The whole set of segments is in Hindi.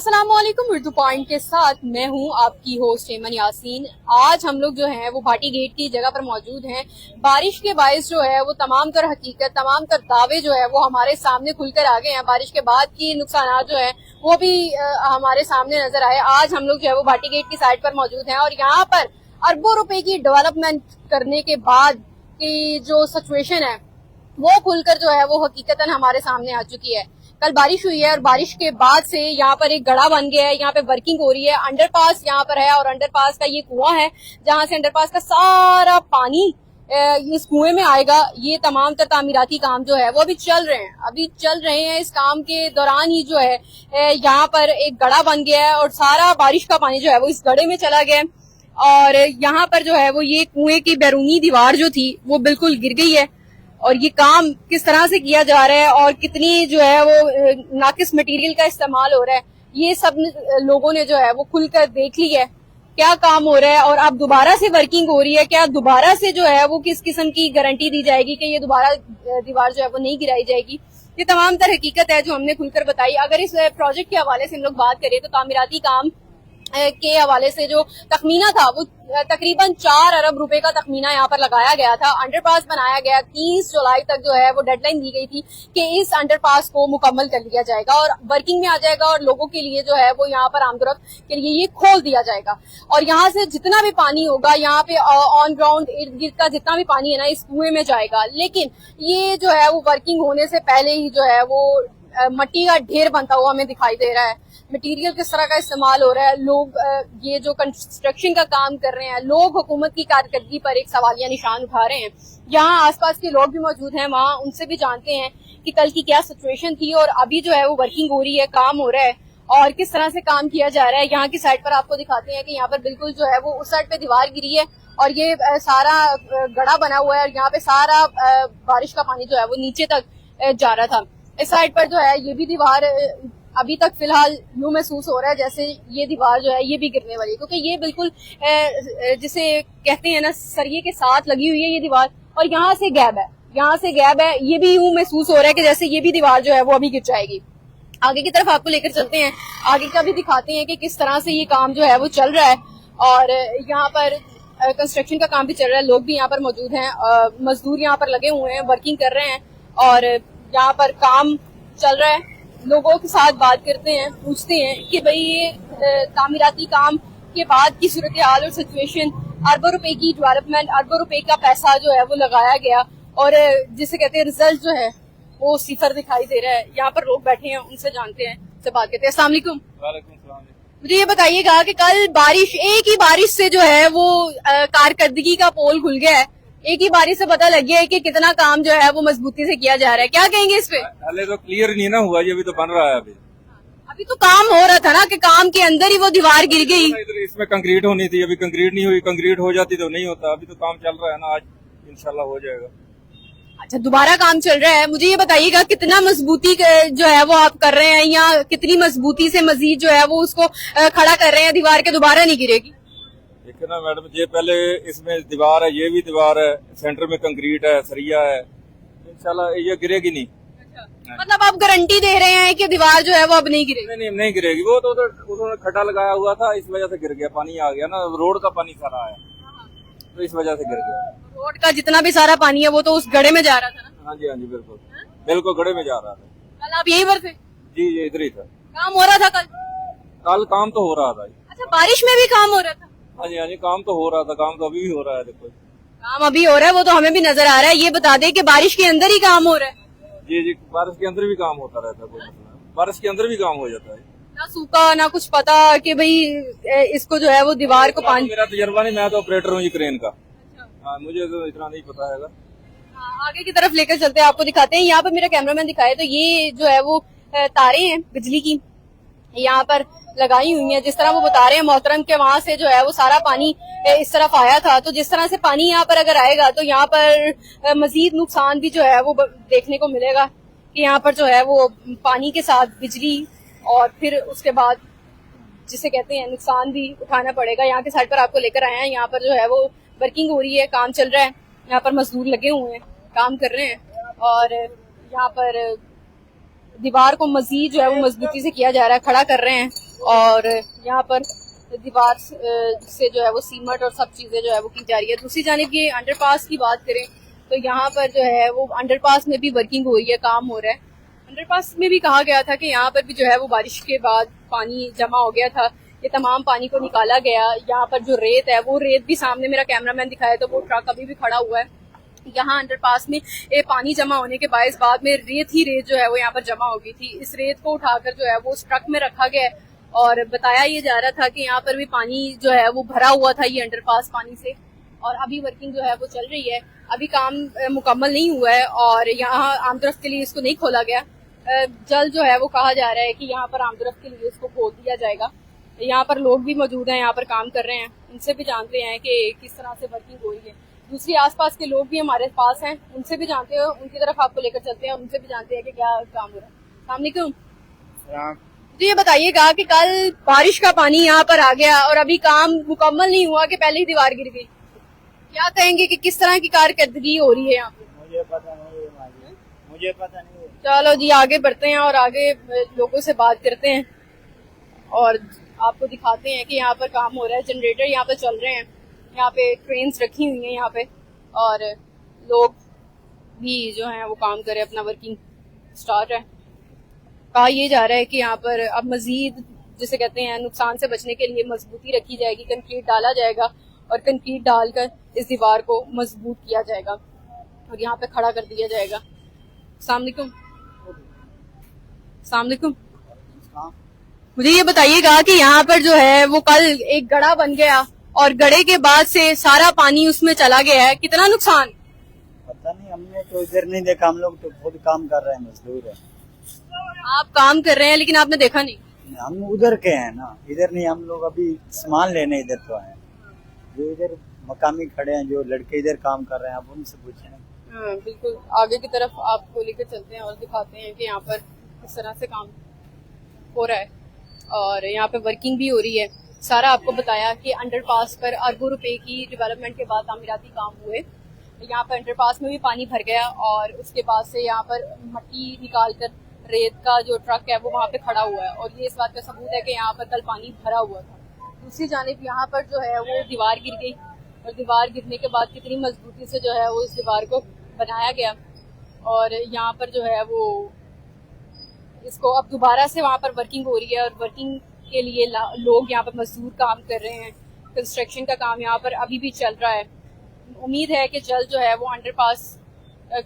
अस्सलामुअलैकुम। उर्दू पॉइंट के साथ मैं हूं आपकी होस्ट एमन यासीन। आज हम लोग जो हैं वो भाटी गेट की जगह पर मौजूद हैं। बारिश के बायस जो है वो तमाम तर हकीकत, तमाम तर दावे जो है वो हमारे सामने खुलकर आ गए हैं। बारिश के बाद की नुकसान जो है वो भी हमारे सामने नजर आए। आज हम लोग जो है वो भाटी गेट की साइड पर मौजूद हैं और यहाँ पर अरबों रुपए की डेवलपमेंट करने के बाद की जो सिचुएशन है वो खुलकर जो है वो हकीकतन हमारे सामने आ चुकी है। कल बारिश हुई है और बारिश के बाद से यहाँ पर एक गड़ा बन गया है। यहाँ पे वर्किंग हो रही है। अंडरपास यहाँ पर है और अंडरपास का ये कुआं है जहाँ से अंडरपास का सारा पानी इस कुएं में आएगा। ये तमाम तर तामीराती काम जो है वो अभी चल रहे हैं। इस काम के दौरान ही जो है यहाँ पर एक गड़ा बन गया है और सारा बारिश का पानी जो है वो इस गड़े में चला गया है और यहाँ पर जो है वो ये कुएं की बैरूनी दीवार जो थी वो बिल्कुल गिर गई है। और ये काम किस तरह से किया जा रहा है और कितनी जो है वो नाकिस मटेरियल का इस्तेमाल हो रहा है, ये सब लोगों ने जो है वो खुलकर देख ली है क्या काम हो रहा है। और अब दोबारा से वर्किंग हो रही है, क्या दोबारा से जो है वो किस किस्म की गारंटी दी जाएगी कि ये दोबारा दीवार जो है वो नहीं गिराई जाएगी। ये तमाम तर हकीकत है जो हमने खुलकर बताई। अगर इस प्रोजेक्ट के हवाले से हम लोग बात करें तो तामीराती काम के हवाले से जो तखमीना था वो तकरीबन 4 अरब रुपए का तखमीना यहाँ पर लगाया गया था। अंडरपास बनाया गया। 30 जुलाई तक जो है वो डेडलाइन दी गई थी कि इस अंडरपास को मुकम्मल कर लिया जाएगा और वर्किंग में आ जाएगा और लोगों के लिए जो है वो यहाँ पर आमदोरफ्त के लिए ये खोल दिया जाएगा। और यहाँ से जितना भी पानी होगा यहाँ पे ऑन ग्राउंड इर्द गिर्द का जितना भी पानी है ना इस कुएं में जाएगा। लेकिन ये जो है वो वर्किंग होने से पहले ही जो है वो मट्टी का ढेर बनता हुआ हमें दिखाई दे रहा है। मटेरियल किस तरह का इस्तेमाल हो रहा है, लोग ये जो कंस्ट्रक्शन का काम कर रहे हैं, लोग हुकूमत की कारकर्दगी पर एक सवालिया निशान उठा रहे हैं। यहाँ आसपास के लोग भी मौजूद हैं, वहाँ उनसे भी जानते हैं कि कल की क्या सिचुएशन थी और अभी जो है वो वर्किंग हो रही है, काम हो रहा है और किस तरह से काम किया जा रहा है। यहाँ की साइड पर आपको दिखाते हैं कि यहाँ पर बिल्कुल जो है वो उस साइड पे दीवार गिरी है और ये सारा गड़ा बना हुआ है और यहाँ पे सारा बारिश का पानी जो है वो नीचे तक जा रहा था। इस साइड पर जो है ये भी दीवार अभी तक फिलहाल यूं महसूस हो रहा है जैसे ये दीवार जो है ये भी गिरने वाली है, क्योंकि ये बिल्कुल जिसे कहते हैं ना सरिये के साथ लगी हुई है ये दीवार और यहाँ से गैप है। ये भी यूं महसूस हो रहा है कि जैसे ये भी दीवार जो है वो अभी गिर जाएगी। आगे की तरफ आपको लेकर चलते हैं, आगे का भी दिखाते हैं कि किस तरह से ये काम जो है वो चल रहा है। और यहाँ पर कंस्ट्रक्शन का काम भी चल रहा है, लोग भी यहाँ पर मौजूद हैं, मजदूर यहाँ पर लगे हुए हैं, वर्किंग कर रहे हैं और यहाँ पर काम चल रहा है। लोगों के साथ बात करते हैं, पूछते हैं कि भाई ये तामीराती काम के बाद की सूरत हाल और सिचुएशन, अरबों रुपए की डेवलपमेंट, अरबों रुपए का पैसा जो है वो लगाया गया और जिसे कहते हैं रिजल्ट जो है वो सिफर दिखाई दे रहा है। यहाँ पर लोग बैठे हैं, उनसे जानते हैं, उनसे बात करते हैं। अस्सलाम वालेकुम। मुझे ये बताइएगा कि कल बारिश, एक ही बारिश से जो है वो कारकर्दगी का पोल खुल गया है। एक ही बारिश से पता लग गया है कि कितना काम जो है वो मजबूती से किया जा रहा है। क्या कहेंगे इस पे? पहले तो क्लियर नहीं ना हुआ, ये भी तो बन रहा है। अभी तो काम हो रहा था ना कि काम के अंदर ही वो दीवार गिर गई। इसमें कंक्रीट होनी थी, अभी कंक्रीट नहीं हुई। कंक्रीट हो जाती तो नहीं होता। अभी तो काम चल रहा है ना, आज इंशाल्लाह हो जाएगा। अच्छा, दोबारा काम चल रहा है। मुझे ये बताइएगा कितना मजबूती जो है वो आप कर रहे हैं या कितनी मजबूती से मजीद जो है वो उसको खड़ा कर रहे हैं दीवार के दोबारा नहीं गिरेगी? देखिए ना मैडम, ये पहले इसमें दीवार है, ये भी दीवार है, सेंटर में कंक्रीट है, सरिया है, इंशाल्लाह ये गिरेगी नहीं। अच्छा, मतलब आप गारंटी दे रहे हैं कि दीवार जो है वो अब नहीं गिरेगी? नहीं गिरेगी। वो तो उन्होंने खड्डा लगाया हुआ था, इस वजह से गिर गया। पानी आ गया ना, रोड का पानी सारा आया तो इस वजह से गिर गया। रोड का जितना भी सारा पानी है वो तो उस गड्ढे में जा रहा था ना? हाँ जी बिल्कुल गड्ढे में जा रहा था। कल आप यही पर थे? जी ये इधर ही था। काम हो रहा था कल काम तो हो रहा था। अच्छा, बारिश में भी काम हो रहा था? हाँ जी काम तो हो रहा था। काम तो अभी भी हो रहा है। देखो काम अभी हो रहा है, वो तो हमें भी नजर आ रहा है। ये बता दे कि बारिश के अंदर ही काम हो रहा है? जी बारिश के अंदर भी काम होता रहता है, कोई मसला नहीं। बारिश के अंदर भी काम हो जाता है। ना सूखा ना कुछ पता कि भाई इसको जो है वो दीवार को पानी। मेरा तजर्बा नहीं, मैं तो ऑपरेटर हूँ क्रेन का। हाँ, मुझे तो इतना नहीं पता है। आगे की तरफ लेकर चलते हैं, आपको दिखाते हैं। यहाँ पर मेरा कैमरामैन दिखाए तो ये जो है वो तारे हैं बिजली की, यहाँ पर लगाई हुई है। जिस तरह वो बता रहे हैं मोहतरम के वहां से जो है वो सारा पानी इस तरफ आया था, तो जिस तरह से पानी यहाँ पर अगर आएगा तो यहाँ पर मजीद नुकसान भी जो है वो देखने को मिलेगा कि यहाँ पर जो है वो पानी के साथ बिजली और फिर उसके बाद जिसे कहते हैं नुकसान भी उठाना पड़ेगा। यहाँ के साइड पर आपको लेकर आए हैं। यहाँ पर जो है वो वर्किंग हो रही है, काम चल रहा है। यहाँ पर मजदूर लगे हुए हैं, काम कर रहे हैं और यहाँ पर दीवार को मजीद जो है वो मजबूती से किया जा रहा है, खड़ा कर रहे हैं। और यहाँ पर दीवार से जो है वो सीमेंट और सब चीजें जो है वो की जा रही है। दूसरी जानिब ये अंडरपास की बात करें तो यहाँ पर जो है वो अंडरपास में भी वर्किंग हो रही है, काम हो रहा है। अंडरपास में भी कहा गया था कि यहाँ पर भी जो है वो बारिश के बाद पानी जमा हो गया था, ये तमाम पानी को निकाला गया। यहाँ पर जो रेत है वो रेत भी सामने मेरा कैमरामैन दिखाया तो वो ट्रक अभी भी खड़ा हुआ है। यहाँ अंडरपास में ये पानी जमा होने के बाद में रेत ही रेत जो है वो यहाँ पर जमा हो गई थी। इस रेत को उठाकर जो है वो उस ट्रक में रखा गया है और बताया ये जा रहा था कि यहाँ पर भी पानी जो है वो भरा हुआ था ये अंडरपास पानी से, और अभी वर्किंग जो है वो चल रही है। अभी काम मुकम्मल नहीं हुआ है और यहाँ आमतरफ के लिए इसको नहीं खोला गया। जल्द जो है वो कहा जा रहा है कि यहाँ पर आमतरफ के लिए इसको खोल दिया जाएगा। यहाँ पर लोग भी मौजूद हैं, यहाँ पर काम कर रहे हैं, उनसे भी जानते हैं कि किस तरह से वर्किंग हो रही है। दूसरी आसपास के लोग भी हमारे पास हैं, उनसे भी जानते हो, उनकी तरफ आपको लेकर चलते हैं, उनसे भी जानते हैं कि क्या काम हो रहा है। अस्सलाम वालेकुम। तो ये बताइएगा कि कल बारिश का पानी यहाँ पर आ गया और अभी काम मुकम्मल नहीं हुआ कि पहले ही दीवार गिर गई, क्या कहेंगे कि किस तरह की कारकर्दगी हो रही है यहाँ पे? मुझे पता नहीं। चलो जी आगे बढ़ते हैं और आगे लोगों से बात करते हैं और आपको दिखाते हैं कि यहाँ पर काम हो रहा है। जनरेटर यहाँ पे चल रहे हैं, यहाँ पे ट्रेन्स रखी हुई हैं यहाँ पे, और लोग भी जो हैं वो काम कर रहे हैं, अपना वर्किंग स्टार्ट है। कहा यह जा रहा है कि यहाँ पर अब मजीद जिसे कहते हैं नुकसान से बचने के लिए मजबूती रखी जाएगी, कंक्रीट डाला जाएगा और कंक्रीट डालकर इस दीवार को मजबूत किया जाएगा और यहाँ पे खड़ा कर दिया जाएगा। अस्सलाम वालेकुम। मुझे ये बताइएगा कि यहाँ पर जो है वो कल एक गड़ा बन गया और गड़े के बाद से सारा पानी उसमें चला गया है, कितना नुकसान? पता नहीं, हमने तो इधर नहीं देखा, हम लोग तो खुद काम कर रहे हैं, मजदूर है। आप काम कर रहे हैं लेकिन आपने देखा नहीं? हम उधर के हैं ना, इधर नहीं। हम लोग अभी सामान लेने इधर तो आए, जो इधर मकामी खड़े हैं, जो लड़के इधर काम कर रहे हैं, आप उनसे पूछे। बिल्कुल आगे की तरफ आपको लेकर चलते हैं और दिखाते हैं कि यहाँ पर किस तरह से काम हो रहा है और यहाँ पे वर्किंग भी हो रही है। सारा आपको बताया कि अंडरपास पर अरबों रुपए की डेवलपमेंट के बाद तामीराती काम हुए। यहाँ पर अंडरपास में भी पानी भर गया और उसके बाद से यहाँ पर मट्टी निकाल कर रेत का जो ट्रक है वो वहाँ पे खड़ा हुआ है और ये इस बात का सबूत है कि यहाँ पर कल पानी भरा हुआ था। दूसरी जानिब यहाँ पर जो है वो दीवार गिर गई और दीवार गिरने के बाद कितनी मजबूती से जो है वो इस दीवार को बनाया गया और यहाँ पर जो है वो इसको अब दोबारा से वहाँ पर वर्किंग हो रही है और वर्किंग के लिए लोग यहाँ पर मजदूर काम कर रहे हैं। कंस्ट्रक्शन का काम यहाँ पर अभी भी चल रहा है। उम्मीद है कि जल्द जो है वो अंडरपास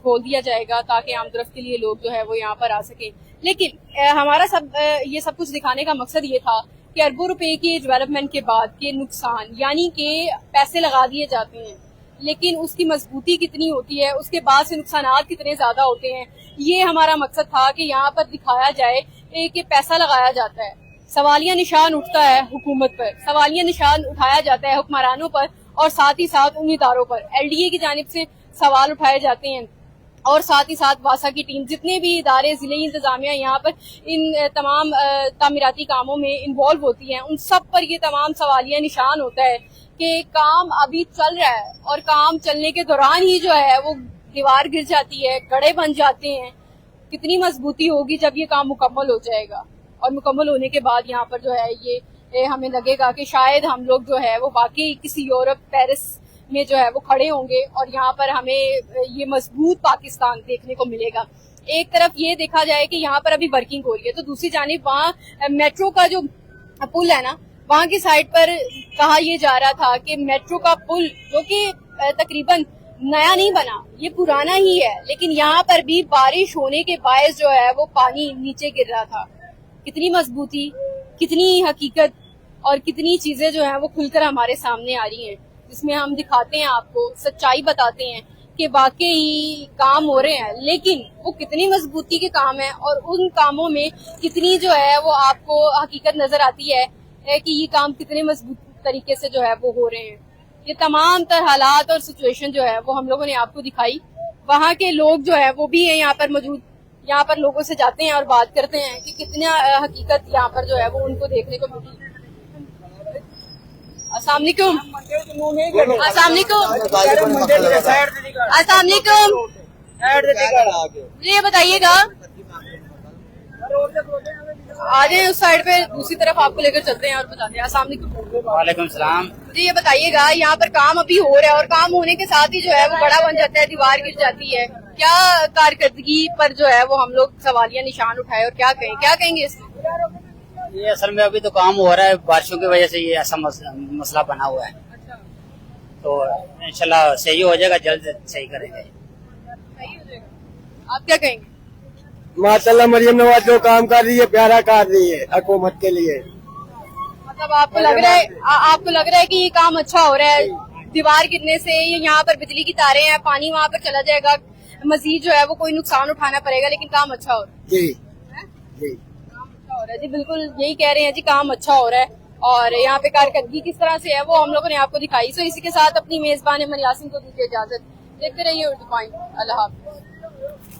खोल दिया जाएगा ताकि आम तरफ के लिए लोग जो है वो यहाँ पर आ सके। लेकिन हमारा ये सब कुछ दिखाने का मकसद ये था कि अरबों रुपए की डेवलपमेंट के बाद के नुकसान, यानी कि पैसे लगा दिए जाते हैं लेकिन उसकी मजबूती कितनी होती है, उसके बाद से नुकसानात कितने ज्यादा होते हैं, ये हमारा मकसद था कि यहाँ पर दिखाया जाए कि पैसा लगाया जाता है, सवालिया निशान उठता है हुकूमत पर, सवालिया निशान उठाया जाता है हुक्मरानों पर और साथ ही साथ उन इदारों पर। LDA की जानिब से सवाल उठाए जाते हैं और साथ ही साथ वासा की टीम, जितने भी इदारे जिले इंतजामिया यहाँ पर इन तमाम तामीराती कामों में इन्वॉल्व होती हैं, उन सब पर ये तमाम सवालिया निशान होता है कि काम अभी चल रहा है और काम चलने के दौरान ही जो है वो दीवार गिर जाती है, गड़े बन जाते हैं। कितनी मजबूती होगी जब ये काम मुकम्मल हो जाएगा और मुकम्मल होने के बाद यहाँ पर जो है ये हमें लगेगा कि शायद हम लोग जो है वो वाकई किसी यूरोप पेरिस में जो है वो खड़े होंगे और यहाँ पर हमें ये मजबूत पाकिस्तान देखने को मिलेगा। एक तरफ ये देखा जाए कि यहाँ पर अभी वर्किंग हो रही है तो दूसरी जानिब वहाँ मेट्रो का जो पुल है ना, वहाँ की साइड पर कहा यह जा रहा था कि मेट्रो का पुल जो कि तकरीबन नया नहीं बना, ये पुराना ही है, लेकिन यहाँ पर भी बारिश होने के बायस जो है वो पानी नीचे गिर रहा था। कितनी मजबूती, कितनी हकीकत और कितनी चीजें जो है वो खुलकर हमारे सामने आ रही हैं, जिसमें हम दिखाते हैं, आपको सच्चाई बताते हैं कि वाकई काम हो रहे हैं, लेकिन वो कितनी मजबूती के काम है और उन कामों में कितनी जो है वो आपको हकीकत नजर आती है कि ये काम कितने मजबूत तरीके से जो है वो हो रहे हैं। ये तमाम तर हालात और सिचुएशन जो है वो हम लोगों ने आपको दिखाई। वहाँ के लोग जो है वो भी है यहाँ पर मौजूद, यहाँ पर लोगों से जाते हैं और बात करते हैं कि कितना हकीकत यहाँ पर जो है वो उनको देखने को मिली। अस्सलाम वालेकुम। अस्सलाम वालेकुम। मुझे ये बताइएगा आ जाए उस साइड पे, दूसरी तरफ आपको लेकर चलते हैं और बताते हैं। अस्सलाम वालेकुम। वालेकुम सलाम। मुझे ये बताइएगा, यहाँ पर काम अभी हो रहा है और काम होने के साथ ही जो है वो बड़ा बन जाता है, दीवार गिर जाती है, क्या कारकर्दगी पर जो है वो हम लोग सवालिया निशान उठाए और क्या कहेंगे इसमें? ये असल में अभी तो काम हो रहा है, बारिशों की वजह से ये ऐसा मसला बना हुआ है। तो इंशाल्लाह सही हो जाएगा, जल्द सही करेंगे। सही हो जाएगा। आप क्या कहेंगे? माशाल्लाह मरियम नवाज जो काम कर रही है प्यारा कर रही है हुकूमत के लिए। मतलब आपको लग रहा है कि ये काम अच्छा हो रहा है, दीवार गिरने से यहाँ पर बिजली की तारें हैं, पानी वहाँ पर चला जाएगा, मजीद जो है वो कोई नुकसान उठाना पड़ेगा, लेकिन काम अच्छा हो रहा है। जी जी काम अच्छा हो रहा है जी, बिल्कुल यही कह रहे हैं जी, काम अच्छा हो रहा है। और यहाँ पे कारकर्दगी किस तरह से है वो हम लोगों ने आपको दिखाई। सो इसी के साथ अपनी मेजबान एमन यासीन को दीजिए इजाजत। देखते रहिए उर्दू पॉइंट। अल्लाह हाफ़िज़।